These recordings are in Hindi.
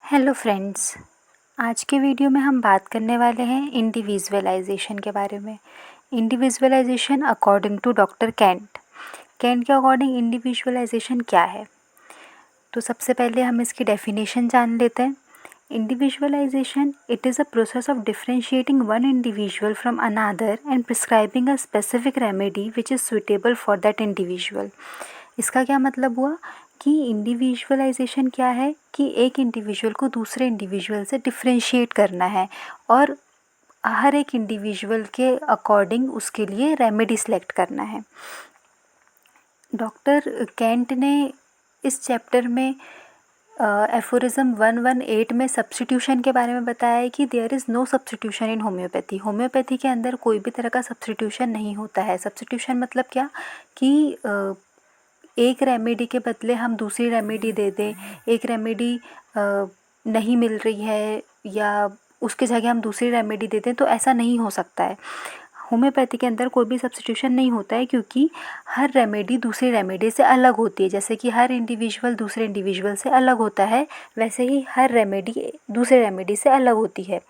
Hello friends. आज के वीडियो में हम बात करने वाले हैं इंडिविजुअलाइजेशन के बारे में। Individualization according to doctor Kant के अकॉर्डिंग इंडिविजुअलाइजेशन क्या है? तो सबसे पहले हम इसकी डेफिनेशन जान लेते हैं। Individualisation it is a process of differentiating one individual from another and prescribing a specific remedy which is suitable for that individual. इसका क्या मतलब हुआ कि इंडिविजुअलाइजेशन क्या है कि एक इंडिविजुअल को दूसरे इंडिविजुअल से डिफरेंशिएट करना है और हर एक इंडिविजुअल के अकॉर्डिंग उसके लिए रेमेडी सेलेक्ट करना है। डॉक्टर कैंट ने इस चैप्टर में एफोरिज्म 118 में सब्स्टिट्यूशन के बारे में बताया है कि there is no substitution in homoeopathy. Homoeopathy के अंदर कोई भी तरह का सब्स्टिट्यूशन नहीं होता है। सब्स्टिट्यूशन मतलब क्या कि एक रेमेडी के बदले हम दूसरी रेमेडी दे दें, एक रेमेडी नहीं मिल रही है या उसके जगह हम दूसरी रेमेडी दे दें, तो ऐसा नहीं हो सकता है। होम्योपैथी के अंदर कोई भी सब्स्टिट्यूशन नहीं होता है क्योंकि हर रेमेडी दूसरी रेमेडी से अलग होती है। जैसे कि हर इंडिविजुअल दूसरे इंडिविजुअल से अलग होता है, वैसे ही हर रेमेडी दूसरे रेमेडी से अलग होती है।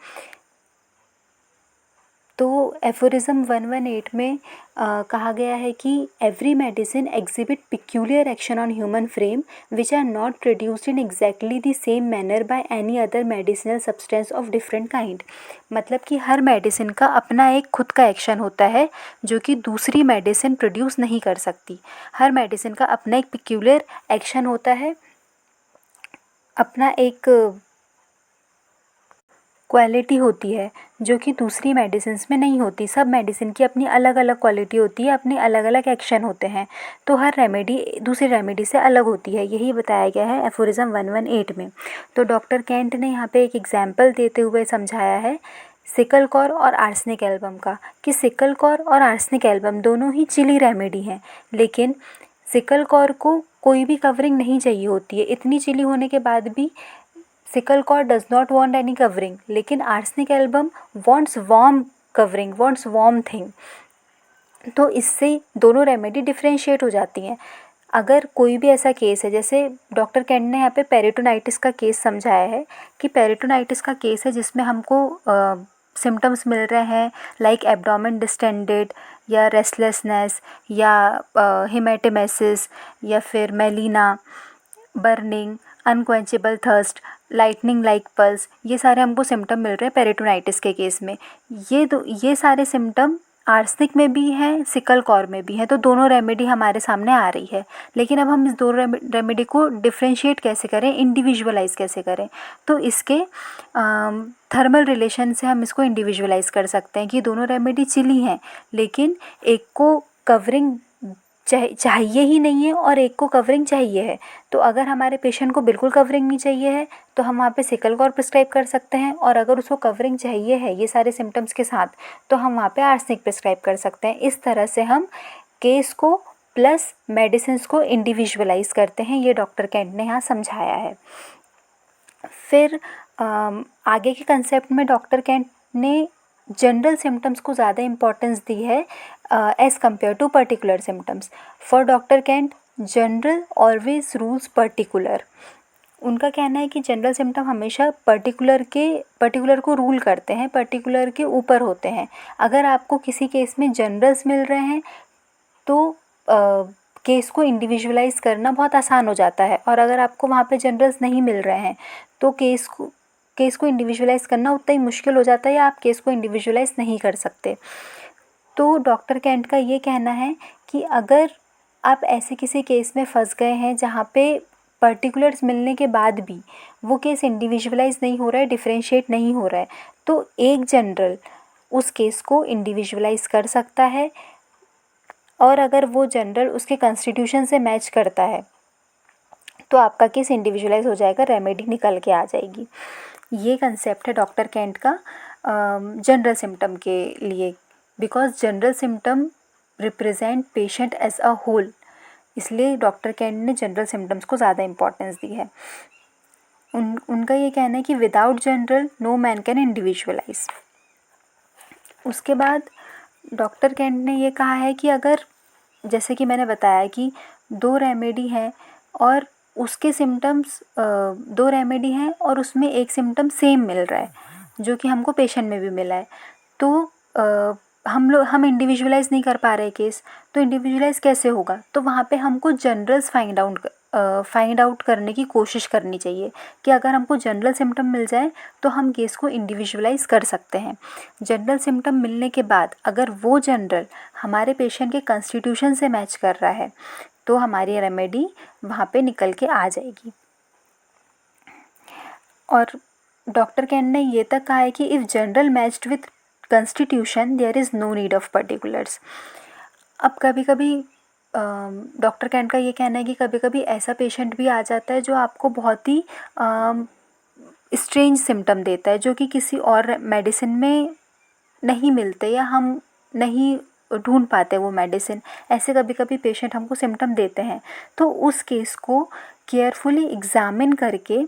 तो एफोरिज्म 118 में कहा गया है कि every medicine exhibit peculiar action on human frame which are not produced in exactly the same manner by any other medicinal substance of different kind. मतलब कि हर मेडिसिन का अपना एक खुद का एक्शन होता है जो कि दूसरी मेडिसिन प्रोड्यूस नहीं कर सकती। हर मेडिसिन का अपना एक पिक्यूलियर एक्शन होता है, अपना एक क्वालिटी होती है जो कि दूसरी मेडिसिन्स में नहीं होती। सब मेडिसिन की अपनी अलग अलग क्वालिटी होती है, अपने अलग अलग एक्शन होते हैं। तो हर रेमेडी दूसरी रेमेडी से अलग होती है, यही बताया गया है एफोरिज्म 118 में। तो डॉक्टर कैंट ने यहाँ पे एक एग्जाम्पल देते हुए समझाया है सिकल कॉर और आर्सेनिक एल्बम का, कि सिकल कॉर और आर्सेनिक एल्बम दोनों ही चिली रेमेडी हैं, लेकिन सिकल कॉर को कोई भी कवरिंग नहीं चाहिए होती है। इतनी चिली होने के बाद भी secale cor does not want any covering, लेकिन arsenic album wants warm covering, wants warm thing. तो इससे दोनों रेमेडी डिफरेंशिएट हो जाती हैं। अगर कोई भी ऐसा केस है, जैसे डॉक्टर कैंट ने यहाँ पे पेरिटोनाइटिस का केस समझाया है कि पेरिटोनाइटिस का केस है जिसमें हमको सिम्टम्स मिल रहे हैं लाइक एब्डोमेन डिस्टेंडेड या रेस्टलेसनेस या हिमेटेमेसिस या फिर melaena, burning, unquenchable thirst, lightning like pulse, ये सारे हमको सिम्टम मिल रहे हैं पेरिटोनाइटिस के केस में। ये सारे सिम्टम आर्सेनिक में भी हैं, सिकल कॉर में भी हैं। तो दोनों रेमेडी हमारे सामने आ रही है, लेकिन अब हम इस दोनों रेमेडी को डिफ्रेंशिएट कैसे करें, इंडिविजुअलाइज कैसे करें? तो इसके थर्मल रिलेशन से हम इसको इंडिविजुअलाइज कर सकते हैं कि दोनों रेमेडी चिली हैं, लेकिन एक को कवरिंग चाहिए ही नहीं है और एक को कवरिंग चाहिए है। तो अगर हमारे पेशेंट को बिल्कुल कवरिंग नहीं चाहिए है तो हम वहाँ पे सिकल कॉर प्रिस्क्राइब कर सकते हैं, और अगर उसको कवरिंग चाहिए है ये सारे सिम्टम्स के साथ तो हम वहाँ पे आर्सेनिक प्रिस्क्राइब कर सकते हैं। इस तरह से हम केस को प्लस मेडिसिन को इंडिविजुअलाइज करते हैं। ये डॉक्टर कैंट ने यहाँ समझाया है। फिर आगे के कंसेप्ट में डॉक्टर कैंट ने जनरल सिम्टम्स को ज़्यादा इम्पोर्टेंस दी है as compare to particular symptoms. For doctor Kent general always rules particular. उनका कहना है कि जनरल सिम्टम हमेशा पर्टिकुलर को रूल करते हैं, पर्टिकुलर के ऊपर होते हैं। अगर आपको किसी केस में जनरल्स मिल रहे हैं तो केस को इंडिविजुअलाइज करना बहुत आसान हो जाता है, और अगर आपको वहाँ पे जनरल्स नहीं मिल रहे हैं तो केस को इंडिविजुअलाइज करना उतना ही मुश्किल हो जाता है, या आप केस को इंडिविजुअलाइज नहीं कर सकते। तो डॉक्टर कैंट का ये कहना है कि अगर आप ऐसे किसी केस में फंस गए हैं जहाँ पे पर्टिकुलर्स मिलने के बाद भी वो केस इंडिविजुअलाइज नहीं हो रहा है, डिफरेंशिएट नहीं हो रहा है, तो एक जनरल उस केस को इंडिविजुअलाइज कर सकता है, और अगर वो जनरल उसके कॉन्स्टिट्यूशन से मैच करता है तो आपका केस इंडिविजुअलाइज हो जाएगा, रेमेडी निकल के आ जाएगी। ये कंसेप्ट है डॉक्टर कैंट का जनरल सिम्टम के लिए, because general symptom represent patient as a whole, इसलिए डॉक्टर कैंट ने जनरल सिम्टम्स को ज़्यादा इम्पोर्टेंस दी है। उनका ये कहना है कि without general no man can individualise. उसके बाद डॉक्टर कैंट ने ये कहा है कि अगर, जैसे कि मैंने बताया कि दो रेमेडी हैं और उसके सिम्टम्स 2 रेमेडी हैं और उसमें एक सिम्टम सेम मिल रहा है जो कि हमको पेशेंट में भी मिला है। तो हम इंडिविजुअलाइज़ नहीं कर पा रहे केस, तो इंडिविजुअलाइज़ कैसे होगा? तो वहाँ पे हमको जनरल्स फाइंड आउट करने की कोशिश करनी चाहिए कि अगर हमको जनरल सिम्टम मिल जाए तो हम केस को इंडिविजुअलाइज़ कर सकते हैं। जनरल सिम्टम मिलने के बाद अगर वो जनरल हमारे पेशेंट के कॉन्स्टिट्यूशन से मैच कर रहा है तो हमारी रेमेडी वहाँ पे निकल के आ जाएगी। और डॉक्टर कैन ने ये तक कहा है कि if general matched with constitution there is no need of particulars. अब कभी कभी डॉक्टर कैन का ये कहना है कि कभी कभी ऐसा पेशेंट भी आ जाता है जो आपको बहुत ही स्ट्रेंज सिम्टम देता है जो कि किसी और मेडिसिन में नहीं मिलते या हम नहीं ढूंढ पाते वो मेडिसिन। ऐसे कभी कभी पेशेंट हमको सिम्टम देते हैं, तो उस केस को केयरफुली एग्ज़ामिन करके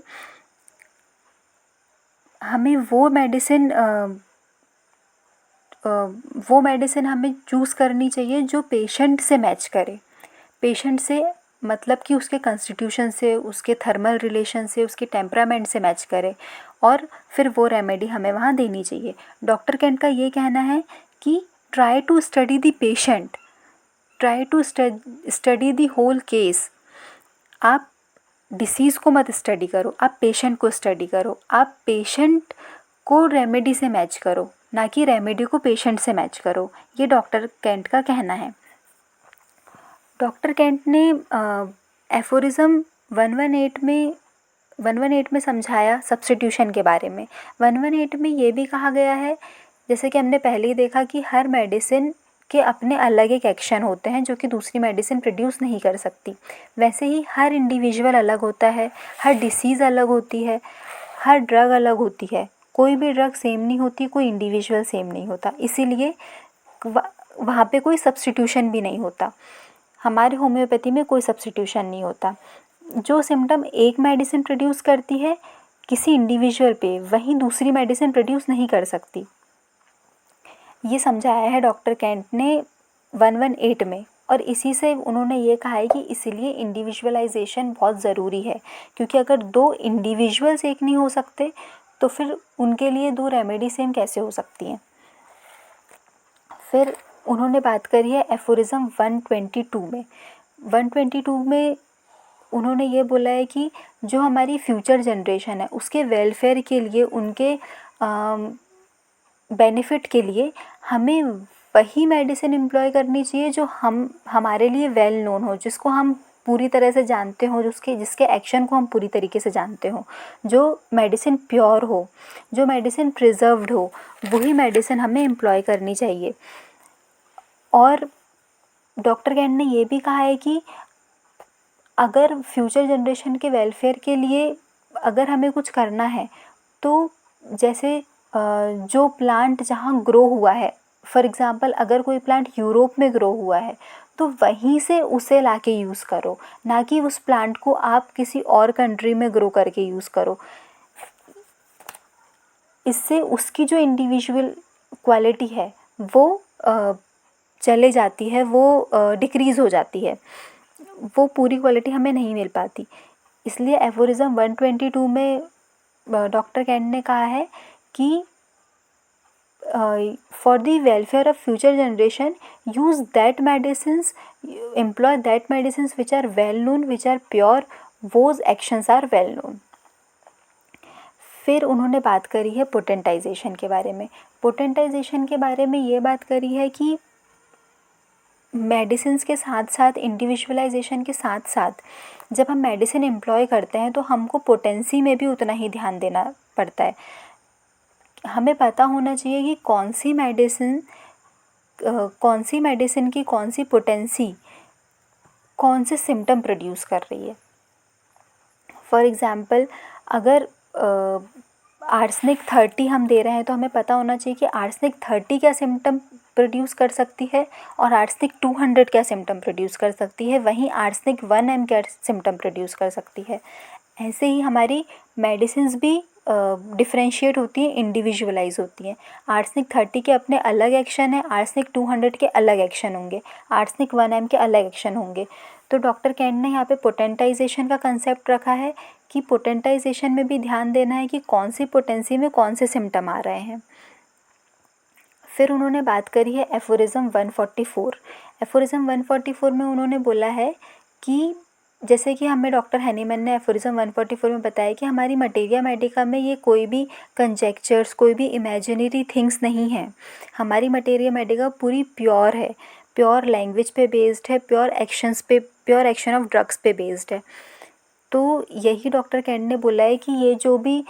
हमें वो मेडिसिन हमें चूज़ करनी चाहिए जो पेशेंट से मैच करे। पेशेंट से मतलब कि उसके कॉन्स्टिट्यूशन से, उसके थर्मल रिलेशन से, उसके टेम्परामेंट से मैच करे और फिर वो रेमेडी हमें वहाँ देनी चाहिए। डॉक्टर कैंट का ये कहना है कि try to study the patient, try to study the whole case. आप डिसीज़ को मत स्टडी करो, आप पेशेंट को स्टडी करो। आप पेशेंट को रेमेडी से मैच करो, ना कि रेमेडी को पेशेंट से मैच करो। ये डॉक्टर कैंट का कहना है। डॉक्टर कैंट ने एफोरिज्म 118 में समझाया सब्स्टिट्यूशन के बारे में। 118 में ये भी कहा गया है, जैसे कि हमने पहले ही देखा कि हर मेडिसिन के अपने अलग एक एक्शन होते हैं जो कि दूसरी मेडिसिन प्रोड्यूस नहीं कर सकती। वैसे ही हर इंडिविजुअल अलग होता है, हर डिसीज़ अलग होती है, हर ड्रग अलग होती है। कोई भी ड्रग सेम नहीं होती, कोई इंडिविजुअल सेम नहीं होता, इसीलिए वहाँ पे कोई सब्स्टिट्यूशन भी नहीं होता। हमारे होम्योपैथी में कोई सब्स्टिट्यूशन नहीं होता। जो सिम्टम एक मेडिसिन प्रोड्यूस करती है किसी इंडिविजुअल पे, वहीं दूसरी मेडिसिन प्रोड्यूस नहीं कर सकती। ये समझाया है डॉक्टर कैंट ने 118 में, और इसी से उन्होंने ये कहा है कि इसीलिए इंडिविजुअलाइजेशन बहुत ज़रूरी है, क्योंकि अगर 2 इंडिविजुअल्स एक नहीं हो सकते तो फिर उनके लिए 2 रेमेडी सेम कैसे हो सकती हैं। फिर उन्होंने बात करी है एफोरिज्म 122 में। 122 में उन्होंने ये बोला है कि जो हमारी फ्यूचर जनरेशन है उसके वेलफेयर के लिए, उनके बेनिफिट के लिए हमें वही मेडिसिन एम्प्लॉय करनी चाहिए जो हमारे लिए वेल नोन हो, जिसको हम पूरी तरह से जानते हो, जिसके एक्शन को हम पूरी तरीके से जानते हो, जो मेडिसिन प्योर हो, जो मेडिसिन प्रिजर्व्ड हो, वही मेडिसिन हमें एम्प्लॉय करनी चाहिए। और डॉक्टर कैंट ने ये भी कहा है कि अगर फ्यूचर जनरेशन के वेलफेयर के लिए अगर हमें कुछ करना है तो जैसे जो प्लांट जहाँ ग्रो हुआ है, फॉर एग्ज़ाम्पल अगर कोई प्लांट यूरोप में ग्रो हुआ है तो वहीं से उसे लाके यूज़ करो, ना कि उस प्लांट को आप किसी और कंट्री में ग्रो करके यूज़ करो। इससे उसकी जो इंडिविजुअल क्वालिटी है वो चले जाती है, वो डिक्रीज़ हो जाती है, वो पूरी क्वालिटी हमें नहीं मिल पाती। इसलिए एफोरिज्म 122 में डॉक्टर कैंट ने कहा है कि for the welfare of future generation use that medicines, employ that medicines which are well known, which are pure, whose actions are well known. फिर उन्होंने बात करी है पोटेंटाइजेशन के बारे में। पोटेंटाइजेशन के बारे में ये बात करी है कि मेडिसिन्स के साथ साथ, इंडिविजुअलाइजेशन के साथ साथ जब हम मेडिसिन एम्प्लॉय करते हैं तो हमको पोटेंसी में भी उतना ही ध्यान देना पड़ता है। हमें पता होना चाहिए कि कौन सी मेडिसिन की कौन सी पोटेंसी कौन से सिम्टम प्रोड्यूस कर रही है। फॉर एग्ज़ाम्पल अगर आर्सेनिक 30 हम दे रहे हैं तो हमें पता होना चाहिए कि आर्सेनिक 30 क्या सिम्टम प्रोड्यूस कर सकती है और आर्सेनिक 200 क्या सिम्टम प्रोड्यूस कर सकती है, वहीं आर्सेनिक 1 क्या सिम्टम प्रोड्यूस कर सकती है। ऐसे ही हमारी मेडिसिन्स भी डिफ्रेंशिएट होती हैं, इंडिविजुअलाइज होती हैं। आर्सेनिक 30 के अपने अलग एक्शन है, आर्सेनिक 200 के अलग एक्शन होंगे, आर्सेनिक 1 के अलग एक्शन होंगे। तो डॉक्टर कैंट ने यहाँ पे पोटेंटाइजेशन का कंसेप्ट रखा है कि पोटेंटाइजेशन में भी ध्यान देना है कि कौन सी पोटेंसी में कौन से सिम्टम आ रहे हैं। फिर उन्होंने बात करी है एफोरिज्म 144। एफोरिज्म 144 में उन्होंने बोला है कि जैसे कि हमें डॉक्टर हैनीमैन ने एफोरिज्म 144 में बताया कि हमारी मटेरिया मेडिका में ये कोई भी कंजेक्चर्स, कोई भी इमेजिनरी थिंग्स नहीं है। हमारी मटेरिया मेडिका पूरी प्योर है, प्योर लैंग्वेज पे बेस्ड है, प्योर एक्शंस पे, प्योर एक्शन ऑफ ड्रग्स पे बेस्ड है। तो यही डॉक्टर कैंट ने बोला है कि ये जो भी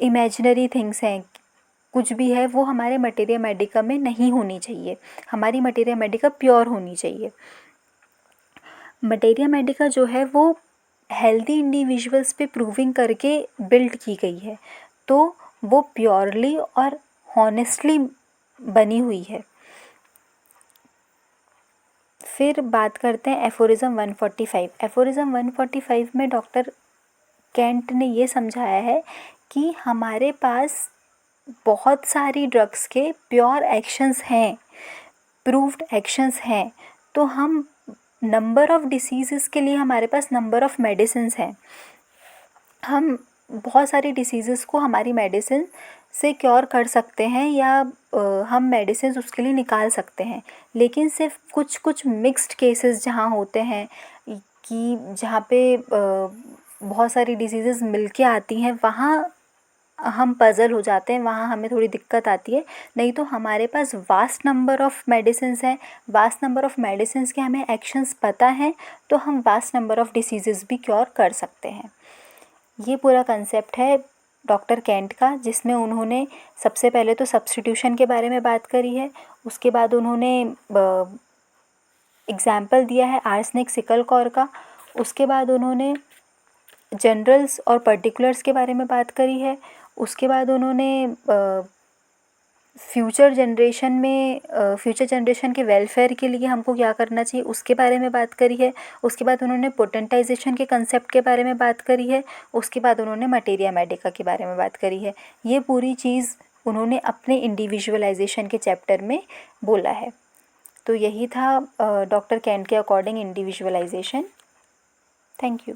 इमेजिनरी थिंग्स हैं, कुछ भी है, वो हमारे मटेरिया मेडिका में नहीं होनी चाहिए। हमारी मटेरिया मेडिका प्योर होनी चाहिए। मटेरिया मेडिका जो है वो हेल्दी इंडिविजुअल्स पे प्रूविंग करके बिल्ड की गई है, तो वो प्योरली और हॉनेस्टली बनी हुई है। फिर बात करते हैं एफोरिज्म 145। एफोरिज्म 145 में डॉक्टर कैंट ने ये समझाया है कि हमारे पास बहुत सारी ड्रग्स के प्योर एक्शंस हैं, प्रूव्ड एक्शंस हैं, तो हम नंबर ऑफ़ डिसीज़ेस के लिए हमारे पास नंबर ऑफ़ मेडिसिन्स हैं। हम बहुत सारी डिसीज़ेस को हमारी मेडिसिन से क्योर कर सकते हैं या हम मेडिसिन उसके लिए निकाल सकते हैं। लेकिन सिर्फ कुछ कुछ मिक्स्ड केसेस जहाँ होते हैं कि जहाँ पे बहुत सारी डिसीज़ेस मिलके आती हैं, वहाँ हम पज़ल हो जाते हैं, वहाँ हमें थोड़ी दिक्कत आती है। नहीं तो हमारे पास वास्ट नंबर ऑफ़ मेडिसिन्स हैं, वास्ट नंबर ऑफ़ मेडिसिन्स के हमें एक्शंस पता हैं, तो हम वास्ट नंबर ऑफ़ डिसीज़ेस भी क्योर कर सकते हैं। ये पूरा कंसेप्ट है डॉक्टर कैंट का, जिसमें उन्होंने सबसे पहले तो सब्स्टिट्यूशन के बारे में बात करी है। उसके बाद उन्होंने एग्ज़ाम्पल दिया है आर्सेनिक सिकल कॉर का। उसके बाद उन्होंने जनरल्स और पर्टिकुलर्स के बारे में बात करी है। उसके बाद उन्होंने फ्यूचर जनरेशन के वेलफेयर के लिए हमको क्या करना चाहिए उसके बारे में बात करी है। उसके बाद उन्होंने पोटेंटाइजेशन के कंसेप्ट के बारे में बात करी है। उसके बाद उन्होंने मटेरिया मेडिका के बारे में बात करी है। ये पूरी चीज़ उन्होंने अपने इंडिविजुअलाइजेशन के चैप्टर में बोला है। तो यही था डॉक्टर कैंट के अकॉर्डिंग इंडिविजुअलाइजेशन। Thank you.